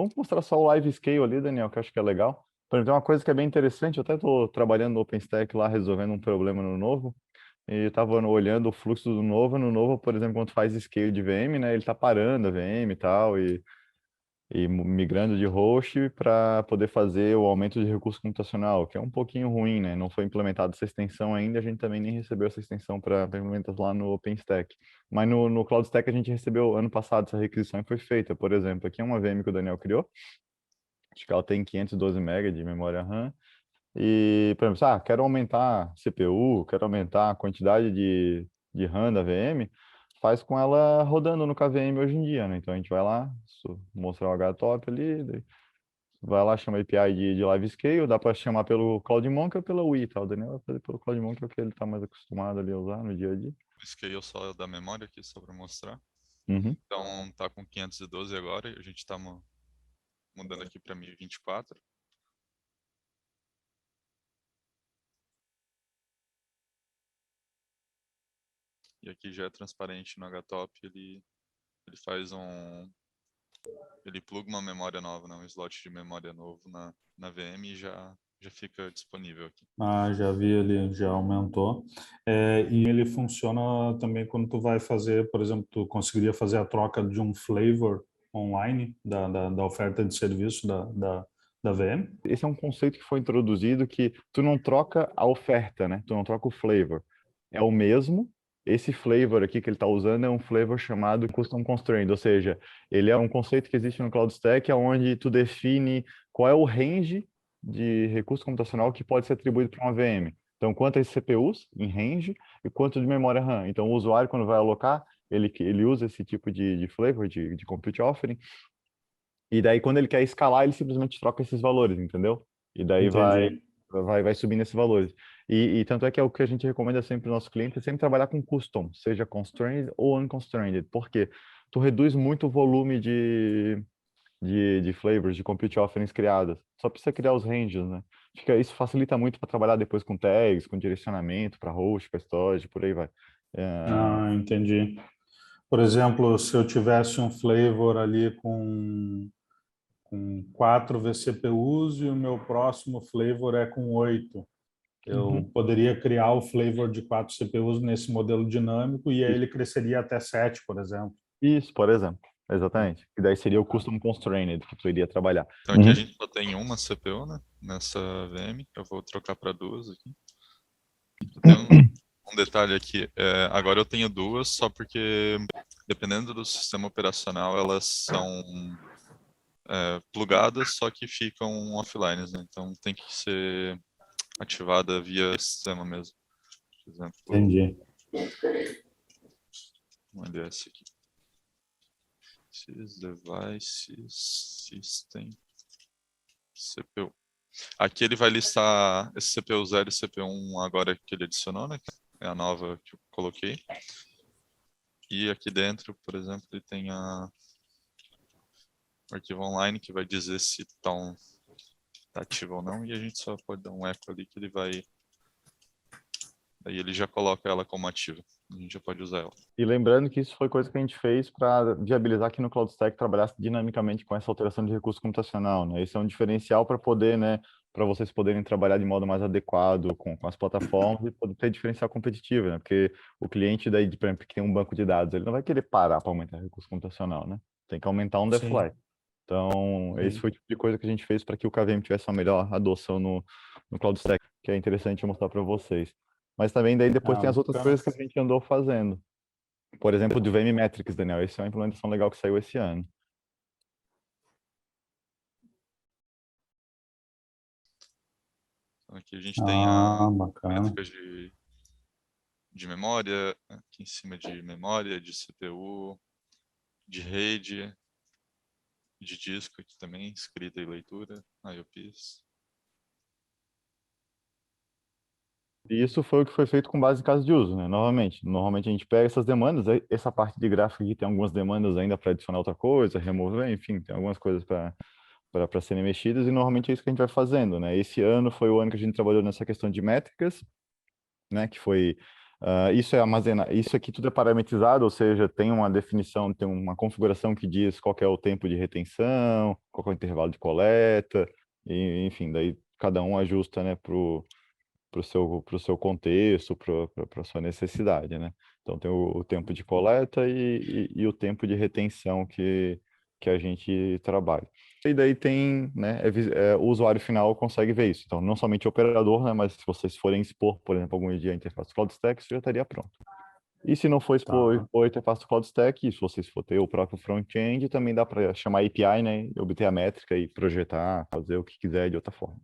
vamos mostrar só o Live Scale ali, Daniel, que eu acho que é legal. Por exemplo, tem uma coisa que é bem interessante, eu até estou trabalhando no OpenStack lá, resolvendo um problema no Novo, e estava olhando o fluxo do Novo. No Novo, por exemplo, quando faz scale de VM, né, ele está parando a VM e tal, e migrando de host para poder fazer o aumento de recurso computacional, que é um pouquinho ruim, né? Não foi implementada essa extensão ainda, a gente também nem recebeu essa extensão para implementar lá no OpenStack. Mas no CloudStack a gente recebeu ano passado essa requisição e foi feita. Por exemplo, aqui é uma VM que o Daniel criou, acho que ela tem 512 MB de memória RAM, e, por exemplo, quero aumentar CPU, quero aumentar a quantidade de RAM da VM, faz com ela rodando no KVM hoje em dia, né? Então a gente vai lá, mostrar o HTOP ali, vai lá, chama API de Live Scale, dá para chamar pelo CloudMonk ou pela UI, tá? O Daniel vai fazer pelo CloudMonk, que é o que ele está mais acostumado ali a usar no dia a dia. O scale só da memória aqui, só para mostrar. Uhum. Então tá com 512 agora, e a gente está mudando aqui para 1024. E aqui já é transparente no HTOP, ele faz ele pluga uma memória nova, né, um slot de memória novo na VM e já fica disponível aqui. Ah, já vi ele, já aumentou. E ele funciona também quando tu vai fazer, por exemplo, tu conseguiria fazer a troca de um flavor online da oferta de serviço da VM? Esse é um conceito que foi introduzido que tu não troca a oferta, né? Tu não troca o flavor. É o mesmo. Esse flavor aqui que ele está usando é um flavor chamado Custom Constraint, ou seja, ele é um conceito que existe no CloudStack, onde tu define qual é o range de recurso computacional que pode ser atribuído para uma VM. Então, quantas CPUs em range e quanto de memória RAM. Então, o usuário, quando vai alocar, ele usa esse tipo de flavor, de compute offering, e daí, quando ele quer escalar, ele simplesmente troca esses valores, entendeu? E daí Entendi. vai subindo esses valores. E tanto é que é o que a gente recomenda sempre para o nosso cliente, é sempre trabalhar com custom, seja constrained ou unconstrained, porque tu reduz muito o volume de flavors, de compute offerings criadas. Só precisa criar os ranges, né? Isso facilita muito para trabalhar depois com tags, com direcionamento para host, para storage, por aí vai. Ah, entendi. Por exemplo, se eu tivesse um flavor ali com 4 vCPUs e o meu próximo flavor é com 8. Uhum. Eu poderia criar o flavor de 4 CPUs nesse modelo dinâmico e aí Isso, ele cresceria até 7, por exemplo. isso, por exemplo. Exatamente. E daí seria o Ah, custom constrained que tu iria trabalhar. Então aqui a gente só tem uma CPU, né, nessa VM. Eu vou trocar para duas aqui. Tem um detalhe aqui. Agora eu tenho duas, só porque dependendo do sistema operacional, elas são plugadas, só que ficam offline, né? Então tem que ser ativada via sistema mesmo. Por exemplo, entendi. um LS aqui. Sys devices system CPU. Aqui ele vai listar esse CPU 0 e CPU 1 agora que ele adicionou, né? É a nova que eu coloquei. E aqui dentro, por exemplo, ele tem o arquivo online que vai dizer se está ativo ou não. E a gente só pode dar um echo ali que ele vai... Aí ele já coloca ela como ativa. A gente já pode usar ela. E lembrando que isso foi coisa que a gente fez para viabilizar que no CloudStack trabalhasse dinamicamente com essa alteração de recurso computacional, né? Esse é um diferencial para poder, né, para vocês poderem trabalhar de modo mais adequado com as plataformas e poder ter diferencial competitivo, né? Porque o cliente daí, por exemplo, que tem um banco de dados, ele não vai querer parar para aumentar o recurso computacional, né? Tem que aumentar on the fly. Sim, Então, esse sim. foi o tipo de coisa que a gente fez para que o KVM tivesse uma melhor adoção no CloudStack, que é interessante mostrar para vocês. Mas também daí depois Ah, tem as outras bacana. coisas que a gente andou fazendo. Por exemplo, do VM Metrics, Daniel. Essa é uma implementação legal que saiu esse ano. Então aqui a gente tem a Ah, bacana. métrica de memória, aqui em cima de memória, de CPU, de rede, de disco aqui também, escrita e leitura, IOPs. E isso foi o que foi feito com base em caso de uso, né? Novamente, normalmente a gente pega essas demandas, essa parte de gráfico aqui tem algumas demandas ainda para adicionar outra coisa, remover, enfim, tem algumas coisas para serem mexidas e normalmente é isso que a gente vai fazendo, né? Esse ano foi o ano que a gente trabalhou nessa questão de métricas, né? Que foi Isso é armazenar, isso aqui tudo é parametrizado, ou seja, tem uma definição, tem uma configuração que diz qual que é o tempo de retenção, qual que é o intervalo de coleta, e, enfim, daí cada um ajusta, né, pro seu contexto, para sua necessidade, né? Então tem o tempo de coleta e o tempo de retenção que a gente trabalha. E daí tem, né, o usuário final consegue ver isso. Então, não somente o operador, né, mas se vocês forem expor, por exemplo, algum dia a interface do CloudStack, isso já estaria pronto. E se não for expor, Tá. a interface do CloudStack, se vocês for ter o próprio front-end, também dá para chamar API, né, obter a métrica e projetar, fazer o que quiser de outra forma.